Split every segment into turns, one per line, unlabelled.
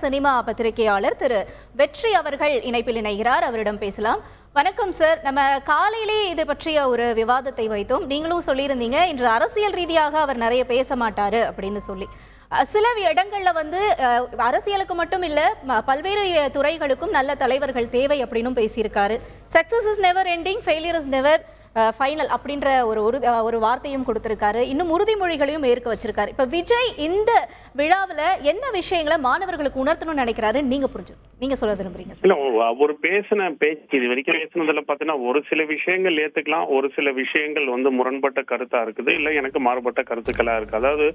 Cinema பத்திரிகையாளர் திரு வெற்றி அவர்கள் இணைப்பில் இணைகிறார். அவரிடம் பேசலாம். வணக்கம் சார். நம்ம காலையிலே இது பற்றிய ஒரு விவாதத்தை வைத்தோம். நீங்களும் சொல்லியிருந்தீங்க இன்று அரசியல் ரீதியாக அவர் நிறைய பேச மாட்டாரு அப்படின்னு சொல்லி. சில இடங்கள்ல அரசியலுக்கு மட்டும் இல்ல, பல்வேறு துறைகளுக்கும் நல்ல தலைவர்கள் தேவை அப்படின்னு பேசியிருக்காரு. Success is never ending, failure is never final அப்படின்ற ஒரு வார்த்தையும் கொடுத்திருக்காரு. இன்னும் உறுதிமொழிகளையும் ஏற்க வச்சிருக்காரு. இப்ப விஜய் இந்த விழாவில் என்ன விஷயங்களை மாணவர்களுக்கு உணர்த்தணும்னு நினைக்கிறாரு நீங்க சொல்ல விரும்புறீங்க?
இல்ல, ஒரு பேசின பேச்சு இது வரைக்கும் பேசினதுல பாத்தீங்கன்னா ஒரு சில விஷயங்கள் ஏத்துக்கலாம், ஒரு சில விஷயங்கள் முரண்பட்ட கருத்தா இருக்குது, இல்ல எனக்கு மாறுபட்ட கருத்துக்களா இருக்கு. அதாவது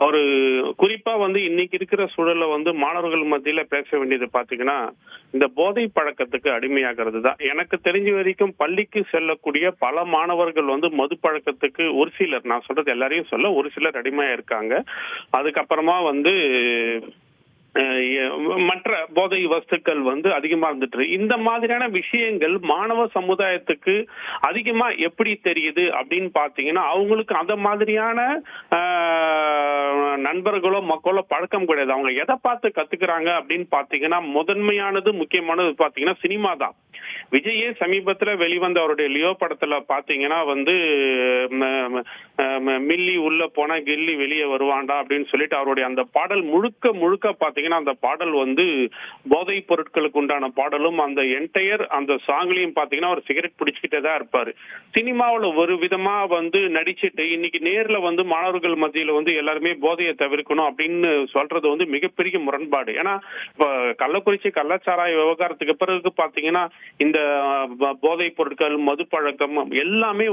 ஒரு குறிப்பா இன்னைக்கு இருக்கிற சூழல்ல மாணவர்கள் மத்தியில பேச வேண்டியது பாத்தீங்கன்னா இந்த போதை பழக்கத்துக்கு அடிமையாகிறது தான். எனக்கு தெரிஞ்ச வரைக்கும் பள்ளிக்கு செல்லக்கூடிய பல மாணவர்கள் மது பழக்கத்துக்கு ஒரு சிலர், நான் சொல்றது எல்லாரையும் சொல்ல, ஒரு சிலர் அடிமையா இருக்காங்க. அதுக்கப்புறமா மற்ற போதை வஸ்துக்கள் அதிகமா இருந்துட்டு இந்த மாதிரியான விஷயங்கள் மாணவ சமுதாயத்துக்கு அதிகமா எப்படி தெரியுது அப்படின்னு பாத்தீங்கன்னா அவங்களுக்கு அந்த மாதிரியான நண்பர்களோ மக்களோ பழக்கம் கிடையாது. அவங்க எதை பார்த்து கத்துக்கிறாங்க அப்படின்னு பாத்தீங்கன்னா முதன்மையானது முக்கியமானது பாத்தீங்கன்னா சினிமா தான். விஜயே சமீபத்துல வெளிவந்த அவருடைய லியோ படத்துல பாத்தீங்கன்னா மில்லி உள்ள போனா கில்லி வெளியே வருவாண்டா அப்படின்னு சொல்லிட்டு அவருடைய அந்த பாடல் முழுக்க முழுக்க பாத்தீங்கன்னா அந்த பாடல் போதை பொருட்களுக்கு உண்டான பாடலும் அந்த என்டையர் அந்த சாங்லயும் பாத்தீங்கன்னா ஒரு சிகரெட் பிடிச்சுக்கிட்டே தான் இருப்பாரு. சினிமாவில் ஒரு விதமா நடிச்சுட்டு இன்னைக்கு நேர்ல மாணவர்கள் மத்தியில எல்லாருமே போதையை தவிர்க்கணும் அப்படின்னு சொல்றது மிகப்பெரிய முரண்பாடு. ஏன்னா இப்ப கள்ளக்குறிச்சி கள்ளச்சாராய விவகாரத்துக்கு பிறகு பாத்தீங்கன்னா இந்த போதை பொருட்கள் மது பழக்கம் எல்லாமே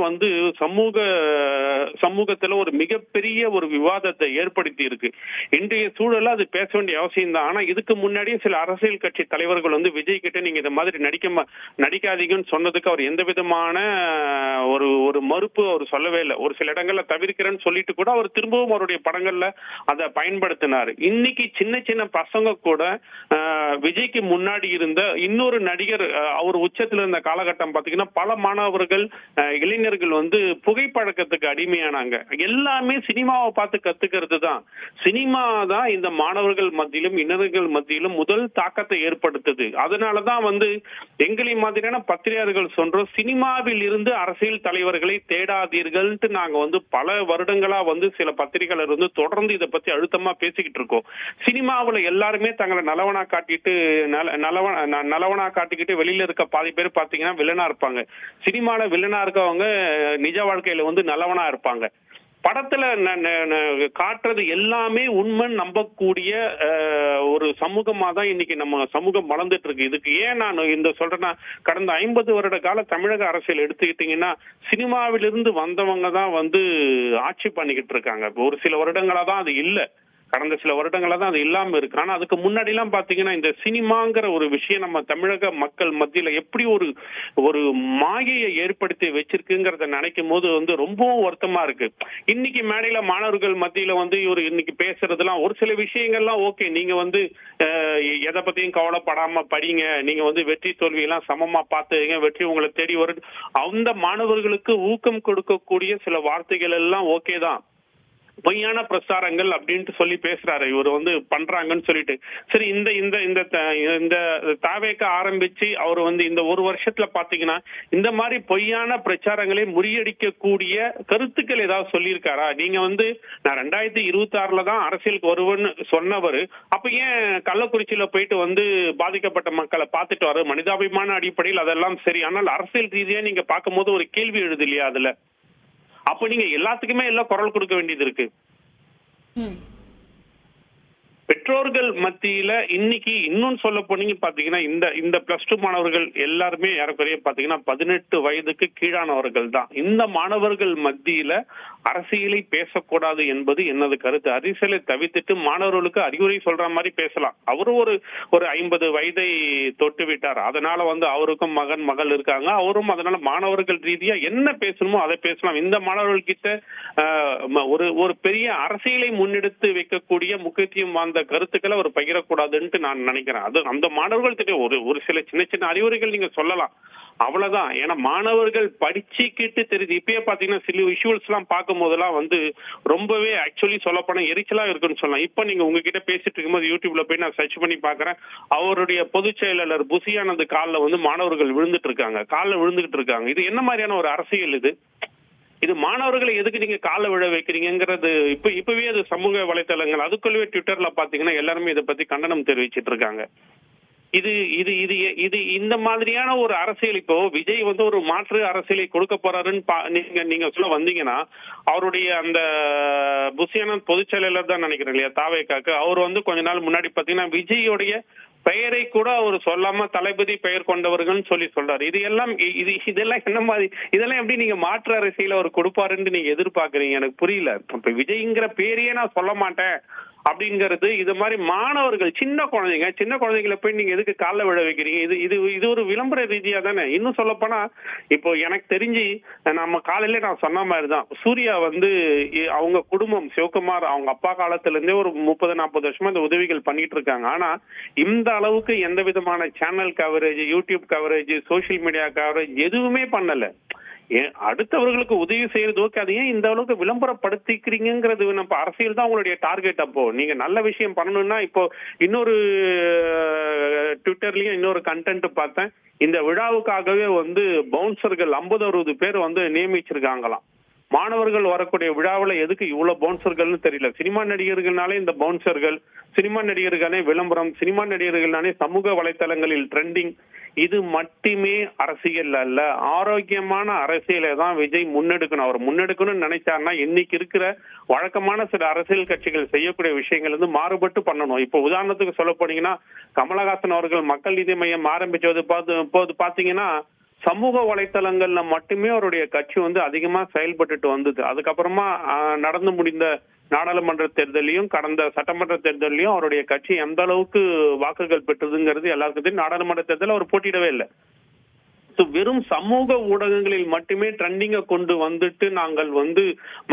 சமூகத்துல ஒரு மிகப்பெரிய ஒரு விவாதத்தை ஏற்படுத்தி இருக்கு. இன்றைய சூழல அது பேச வேண்டிய அவசியம் தான். ஆனா இதுக்கு முன்னாடியே சில அரசியல் கட்சி தலைவர்கள் விஜய் கிட்ட நீங்க இந்த மாதிரி நடிக்காதீங்கன்னு சொன்னதுக்கு அவர் எந்த விதமான ஒரு மறுப்பு அவர் சொல்லவே இல்லை. ஒரு சில இடங்கள்ல தவிர்க்கிறேன்னு சொல்லிட்டு கூட அவர் திரும்பவும் அவருடைய படங்கள்ல அதை பயன்படுத்தினார். இன்னைக்கு சின்ன சின்ன பசங்க கூட விஜய்க்கு முன்னாடி இருந்த இன்னொரு நடிகர் அவர் உச்சத்துல இருந்த காலகட்டம் பாத்தீங்கன்னா பல மாணவர்கள் இளைஞர்கள் புகைப்பழக்கத்துக்கு அடிமையானாங்க. எல்லாமே சினிமாவை பார்த்து கத்துக்கிறது தான். சினிமா தான் இந்த மாணவர்கள் மத்தியிலும் இளைஞர்கள் மத்தியிலும் முதல் தாக்கத்தை ஏற்படுத்துது. அதனாலதான் எங்களை மாதிரியான பத்திரிகையாளர்கள் சொல்றோம், சினிமாவில் இருந்து அரசியல் தலைவர்களை தேடாதீர்கள். நாங்க பல வருடங்களா சில பத்திரிகையாளர் தொடர்ந்து இதை பத்தி அழுத்தமா பேசிக்கிட்டு இருக்கோம். சினிமாவில் எல்லாருமே தங்களை நலவனா காட்டிக்கிட்டு வெளியில இருக்க பாதி பேர் பாத்தீங்கன்னா வில்லனா இருப்பாங்க. சினிமால வில்லனா இருக்கவங்க நிஜ வாழ்க்கையில நல்லவனா இருப்பாங்க. படத்துல காட்டுறது எல்லாமே உண்மை நம்பக்கூடிய ஒரு சமூகமா தான் இன்னைக்கு நம்ம சமூகம் வளர்ந்துட்டு இருக்கு. இதுக்கு ஏன் நான் இந்த சொல்றேன்னா, கடந்த 50 வருட கால தமிழக அரசியல் எடுத்துக்கிட்டீங்கன்னா சினிமாவிலிருந்து வந்தவங்க தான் ஆட்சி பண்ணிக்கிட்டு இருக்காங்க. ஒரு சில வருடங்களா தான் அது இல்லை, கடந்த சில வருடங்களா தான் அது இல்லாம இருக்கு. ஆனா அதுக்கு முன்னாடி எல்லாம் பாத்தீங்கன்னா இந்த சினிமாங்கிற ஒரு விஷயம் நம்ம தமிழக மக்கள் மத்தியில எப்படி ஒரு மாயையை ஏற்படுத்தி வச்சிருக்குங்கிறத நினைக்கும் போது ரொம்பவும் வருத்தமா இருக்கு. இன்னைக்கு மேடையில மாணவர்கள் மத்தியில இவர் இன்னைக்கு பேசுறதுலாம் ஒரு சில விஷயங்கள்லாம் ஓகே, நீங்க எதை பத்தியும் கவலைப்படாம படிங்க, நீங்க வெற்றி தோல்வி எல்லாம் சமமா பார்த்துங்க, வெற்றி உங்களை தேடி வரும், அந்த மாணவர்களுக்கு ஊக்கம் கொடுக்கக்கூடிய சில வார்த்தைகள் எல்லாம் ஓகே தான். பொய்யான பிரச்சாரங்கள் அப்படின்ட்டு சொல்லி பேசுறாரு இவர் பண்றாங்கன்னு சொல்லிட்டு. சரி, இந்த இந்த இந்த இந்த தாவேக்க ஆரம்பிச்சு அவர் இந்த ஒரு வருஷத்துல பாத்தீங்கன்னா இந்த மாதிரி பொய்யான பிரச்சாரங்களை முறியடிக்கக்கூடிய கருத்துக்கள் ஏதாவது சொல்லியிருக்காரா? நீங்க நான் 2026 தான் அரசியலுக்கு வருவேன்னு சொன்னவர், அப்ப ஏன் கள்ளக்குறிச்சியில போயிட்டு பாதிக்கப்பட்ட மக்களை பார்த்துட்டு வர மனிதாபிமான அடிப்படையில் அதெல்லாம் சரி, ஆனால் அரசியல் ரீதியா நீங்க பார்க்கும் போது ஒரு கேள்வி எழுது இல்லையா? அதுல அப்ப நீங்க எல்லாத்துக்குமே எல்லாம் குரல் கொடுக்க வேண்டியது இருக்கு. பெற்றோர்கள் மத்தியில இன்னைக்கு இன்னொன்னு சொல்ல போனீங்க பாத்தீங்கன்னா இந்த +2 மாணவர்கள் எல்லாருமே ஏறக்குறைய பாத்தீங்கன்னா 18 வயதுக்கு கீழானவர்கள் தான். இந்த மாணவர்கள் மத்தியில அரசியலை பேசக்கூடாது என்பது என்னது கருத்து. அரசியலை தவிர்த்துட்டு மாணவர்களுக்கு அறிவுரை சொல்ற மாதிரி பேசலாம். அவரு ஒரு 50 வயதை தொட்டு விட்டார், அதனால அவருக்கும் மகள் இருக்காங்க, அவரும் அதனால மாணவர்கள் ரீதியா என்ன பேசணுமோ அதை பேசலாம். இந்த மாணவர்கள் கிட்ட ஒரு பெரிய அரசியலை முன்னெடுத்து வைக்கக்கூடிய முக்கியத்துவம் வாய்ந்த கருத்துக்களை அவர் பகிரக்கூடாதுன்னு நான் நினைக்கிறேன். அது அந்த மாணவர்கள் ஒரு சில சின்ன சின்ன அறிவுரைகள் நீங்க சொல்லலாம், அவ்வளவுதான். ஏன்னா மாணவர்கள் படிச்சுக்கிட்டு தெரியுது. இப்பயே பாத்தீங்கன்னா சில விஷுவல்ஸ் எல்லாம் பார்க்கும் பார்க்கும் போதெல்லாம் வந்து ரொம்பவே ஆக்சுவலி சொல்லப்போனா எரிச்சலா இருக்குன்னு சொல்லலாம். இப்ப நீங்க உங்ககிட்ட பேசிட்டு இருக்கும்போது யூடியூப்ல போய் நான் சர்ச் பண்ணி பாக்குறேன், அவருடைய பொதுச் செயலாளர் புசியானது காலில் வந்து மாணவர்கள் விழுந்துட்டு இருக்காங்க, காலில் விழுந்துகிட்டு இருக்காங்க. இது என்ன மாதிரியான ஒரு அரசியல் இது? இது மாணவர்களை எதுக்கு நீங்க கால விழ வைக்கிறீங்கிறது இப்பவே அது சமூக வலைத்தளங்கள் அதுக்குள்ளவே ட்விட்டர்ல பாத்தீங்கன்னா எல்லாருமே இதை பத்தி கண்டனம் தெரிவிச்சிட்டு இருக்காங்க. இது இது இது இது இந்த மாதிரியான ஒரு அரசியல் இப்போ விஜய் வந்து ஒரு மாற்று அரசியலை கொடுக்க போறாருன்னு நீங்க சொல்ல வந்தீங்கன்னா, அவருடைய அந்த புசியானந்த் பொதுச் செயலாளர் தான் நினைக்கிறேன் இல்லையா தாவேக்காக்கு, அவர் வந்து கொஞ்ச நாள் முன்னாடி பாத்தீங்கன்னா விஜயோடைய பெயரை கூட அவர் சொல்லாம தளபதி பெயர் கொண்டவர்கள் சொல்லி சொல்றாரு. இதெல்லாம் என்ன மாதிரி, இதெல்லாம் எப்படி நீங்க மாற்று அரசியல அவர் கொடுப்பாருன்னு நீங்க எதிர்பார்க்கறீங்க? எனக்கு புரியல. இப்ப விஜய்ங்கிற பேரையே நான் சொல்ல மாட்டேன் அப்படிங்கிறது இது மாதிரி மாணவர்கள் சின்ன குழந்தைங்களை போய் நீங்க எதுக்கு காலைல விழ வைக்கிறீங்க? இது ஒரு விளம்பர ரீதியா தானே. இன்னும் சொல்ல போனா இப்போ எனக்கு தெரிஞ்சு நம்ம காலையில நான் சொன்ன மாதிரிதான் சூர்யா வந்து அவங்க குடும்பம் சிவகுமார் அவங்க அப்பா காலத்துல இருந்தே ஒரு 30-40 வருஷமா இந்த உதவிகள் பண்ணிட்டு இருக்காங்க. ஆனா இந்த அளவுக்கு எந்த விதமான channel coverage, YouTube coverage, social media coverage எதுவுமே பண்ணல. அடுத்தவர்களுக்கு உதவி செய்யறது ஓகே, அது ஏன் இந்த அளவுக்கு விளம்பரப்படுத்திக்கிறீங்கிறது நம்ம அரசியல் தான் உங்களுடைய டார்கெட். அப்போ நீங்க நல்ல விஷயம் பண்ணணும்னா இப்போ இன்னொரு ட்விட்டர்லயும் இன்னொரு கண்டென்ட் பார்த்தேன், இந்த விழாவுக்காகவே வந்து பவுன்சர்கள் 50-60 பேர் வந்து நியமிச்சிருக்காங்களாம். மாணவர்கள் வரக்கூடிய விழாவில் எதுக்கு இவ்வளவு பவுன்சர்கள்னு தெரியல. சினிமா நடிகர்கள்னாலே இந்த பவுன்சர்கள், சினிமா நடிகர்களே விளம்பரம், சினிமா நடிகர்கள்னாலே சமூக வலைத்தளங்களில் ட்ரெண்டிங், இது மட்டுமே அரசியல் அல்ல. ஆரோக்கியமான அரசியலை தான் விஜய் முன்னெடுக்கணும். அவர் முன்னெடுக்கணும்னு நினைச்சாருன்னா இன்னைக்கு இருக்கிற வழக்கமான சில அரசியல் கட்சிகள் செய்யக்கூடிய விஷயங்கள் வந்து மாறுபட்டு பண்ணணும். இப்போ உதாரணத்துக்கு சொல்ல போனீங்கன்னா, கமலஹாசன் அவர்கள் மக்கள் நீதி மையம் ஆரம்பிச்சது பாத்தீங்கன்னா சமூக வலைத்தளங்கள்ல மட்டுமே அவருடைய கட்சி வந்து அதிகமா செயல்பட்டுட்டு வந்தது. அதுக்கப்புறமா நடந்து முடிந்த நாடாளுமன்ற தேர்தலையும் கடந்த சட்டமன்ற தேர்தலையும் அவருடைய கட்சி எந்த அளவுக்கு வாக்குகள் பெற்றதுங்கிறது எல்லாருக்கும் தெரியும். நாடாளுமன்ற தேர்தலில் அவர் போட்டியிடவே இல்லை. வெறும் சமூக ஊடகங்களில் மட்டுமே ட்ரெண்டிங்கை கொண்டு வந்துட்டு நாங்கள் வந்து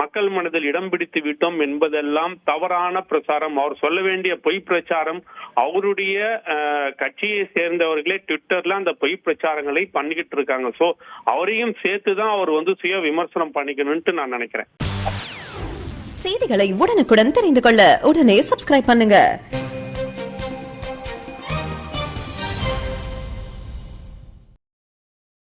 மக்கள் மனதில் இடம் பிடித்து விட்டோம் என்பதெல்லாம் தவறான பிரச்சாரம். அவர் சொல்ல வேண்டிய பொய் பிரச்சாரம். அவருடைய கட்சியை சேர்ந்தவர்களே ட்விட்டர்ல அந்த பொய் பிரச்சாரங்களை பண்ணிக்கிட்டு இருக்காங்க. சோ அவரையும் சேர்த்துதான் அவர் வந்து சுய விமர்சனம் பண்ணிக்கணும்னு நான் நினைக்கிறேன்.
செய்திகளை உடனுக்குடன் தெரிந்து கொள்ள உடனே சப்ஸ்கிரைப் பண்ணுங்க.